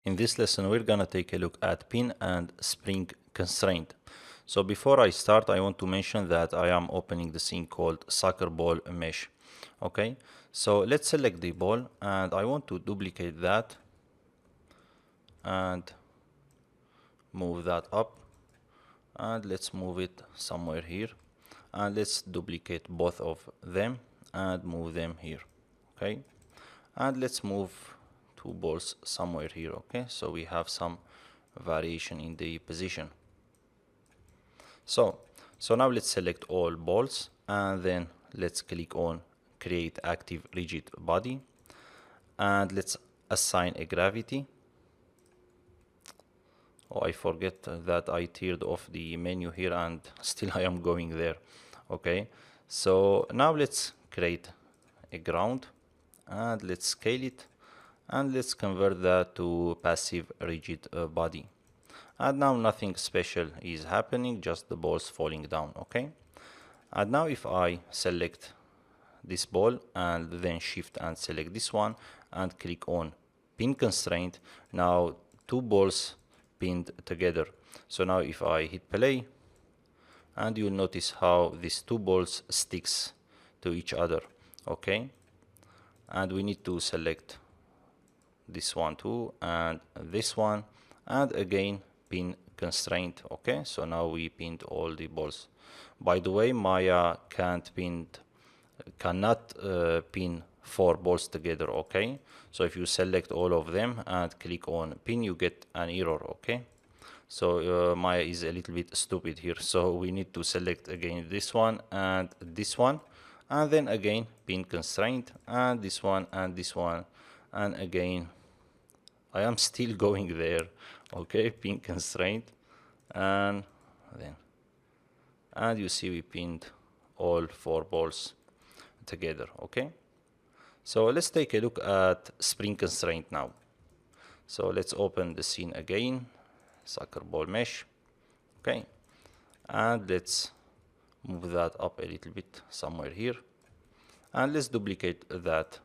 In this lesson, we're gonna take a look at pin and spring constraint. So before I start, I want to mention that I am opening the scene called soccer ball mesh. Okay, so let's select the ball and I want to duplicate that and move that up, and let's move it somewhere here, and let's duplicate both of them and move them here. Okay, and let's move two balls somewhere here. Okay, so we have some variation in the position. So now let's select all balls and then let's click on create active rigid body, and let's assign a gravity. Oh, I forget that I turned off the menu here and still I am going there. Okay, so now let's create a ground and let's scale it and let's convert that to passive rigid body. And now nothing special is happening, just the balls falling down. Okay, and now if I select this ball and then shift and select this one and click on pin constraint, now two balls pinned together. So now if I hit play, and you'll notice how these two balls sticks to each other. Okay, and we need to select this one too and this one, and again pin constraint. Okay, so now we pinned all the balls. By the way, Maya cannot pin four balls together. Okay, so if you select all of them and click on pin, you get an error. Okay, so Maya is a little bit stupid here, so we need to select again this one and then again pin constraint, and this one and again I am still going there. Okay, pin constraint, and then you see we pinned all four balls together. Okay, so let's take a look at spring constraint now. So let's open the scene again, soccer ball mesh. Okay, and let's move that up a little bit somewhere here, and let's duplicate that,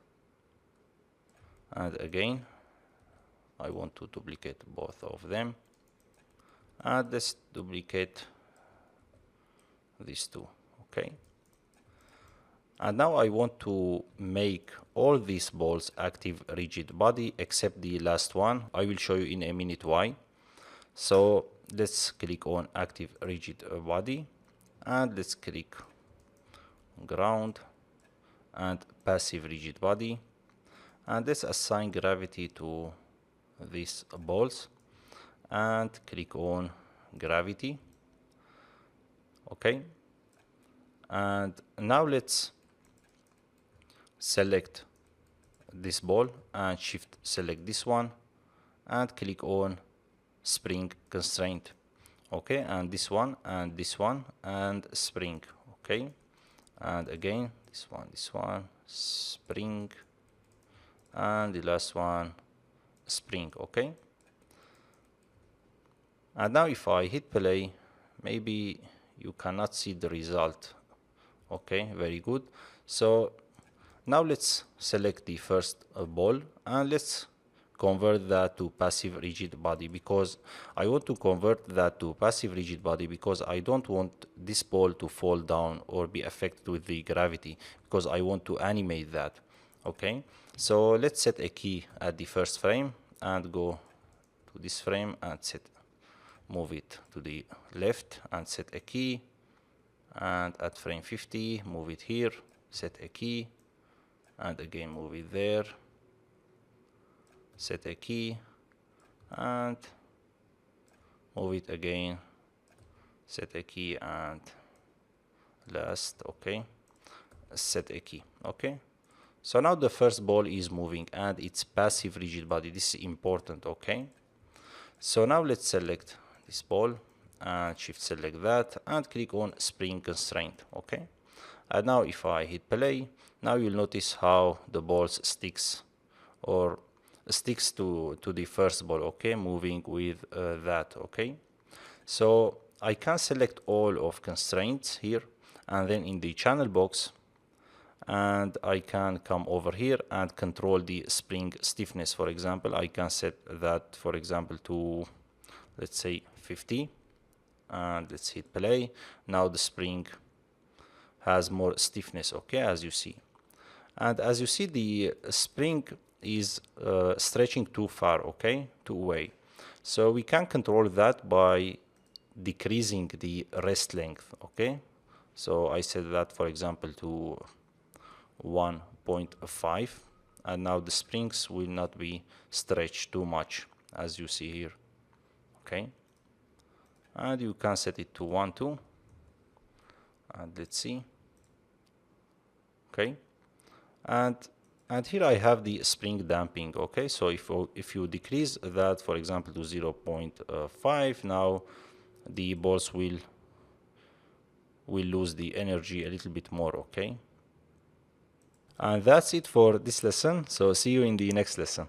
and again I want to duplicate both of them, and let's duplicate these two. Okay, and now I want to make all these balls active rigid body except the last one. I will show you in a minute why. So let's click on active rigid body, and let's click ground and passive rigid body, and let's assign gravity to these balls and click on gravity. Okay, and now let's select this ball and shift select this one and click on spring constraint. Okay, and this one and spring. Okay, and again this one spring, and the last one spring. Okay, and now if I hit play, maybe you cannot see the result. Okay, very good. So now let's select the first ball and let's convert that to passive rigid body, because I want to convert that to passive rigid body because I don't want this ball to fall down or be affected with the gravity, because I want to animate that. Okay, so let's set a key at the first frame and go to this frame and move it to the left and set a key, and at frame 50 move it here, set a key, and again move it there, set a key, and move it again, set a key, and last, okay, set a key. Okay, so now the first ball is moving and it's passive rigid body. This is important. Okay, so now let's select this ball and shift select that and click on spring constraint. Okay, and now if I hit play, now you'll notice how the balls sticks to the first ball. Okay, moving with that. Okay, so I can select all of constraints here, and then in the channel box and I can come over here and control the spring stiffness. For example, I can set that, for example, to, let's say, 50, and let's hit play. Now the spring has more stiffness, okay, as you see. And as you see, the spring is stretching too far, okay, too away. So we can control that by decreasing the rest length, okay. So I set that, for example, to 1.5, and now the springs will not be stretched too much, as you see here, okay. And you can set it to 1, 2, and let's see, okay. And here I have the spring damping, okay. So if you decrease that, for example, to 0.5, now the balls will lose the energy a little bit more, okay. And that's it for this lesson, so see you in the next lesson.